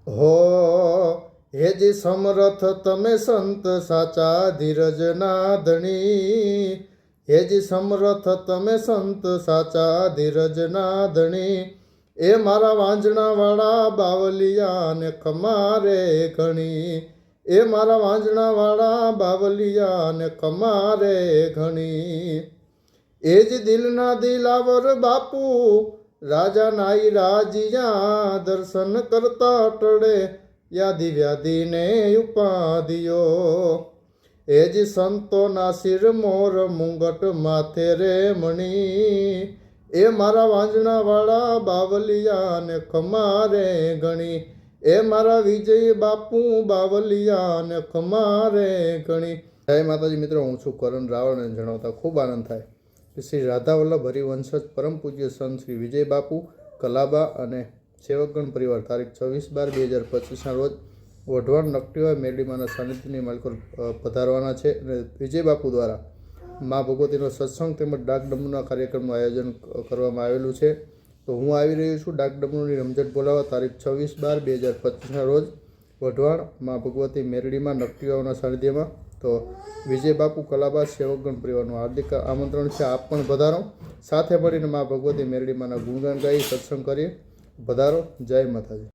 હો હેજી સમરથ તમે સંત સાચા ધીરજના ધણી, હેજી સમરથ તમે સંત સાચા ધીરજના ધણી, એ મારા વાંજણાવાળા બાવલિયાને ખમારે ઘણી, એ મારા વાંજણાવાળા બાવલિયાને ખમારે ઘણી. એ જ દિલના દિલાવર બાપુ રાજા નાઈ રાજીયા, દર્શન કરતા ટળે યાદી વ્યાધીને ઉપાધિયો. એ જ સંતોના શિર મોર મુંગટ માથે રે મણી, એ મારા વાંજણાવાળા બાવલિયાને ખમારે ઘણી, એ મારા વિજય બાપુ બાવલિયાને ખમારે ઘણી. જય માતાજી મિત્રો, હું છું કરણ રાવળ અને જણાવતા ખૂબ આનંદ થાય શ્રી રાધા વલ્લભ હરિવંશજ પરમ પૂજ્ય સંત શ્રી વિજય બાપુ કલાબા અને સેવકગણ પરિવાર તારીખ 26/12/2025ના રોજ વઢવાણ નકટીવા મેરડીમાના સાનિધ્યની માલિકો પધારવાના છે અને વિજય બાપુ દ્વારા મા ભગવતીનો સત્સંગ તેમજ ડાક ડમરૂના કાર્યક્રમનું આયોજન કરવામાં આવેલું છે. તો હું આવી રહ્યો છું ડાક ડમરૂની રમઝટ બોલાવવા તારીખ 26/12/2025ના રોજ વઢવાણ મા ભગવતી મેરડીમાં નકટીવાઓના સાનિધ્યમાં. તો વિજય બાપુ કલાબા સેવકગણ પરિવારનું હાર્દિક આમંત્રણ છે. આપ પણ પધારો, સાથે મળીને મા ભગવતી મેરડીમાંના ગુણગાન ગાઈ સત્સંગ કરીએ. પધારો. જય માતાજી.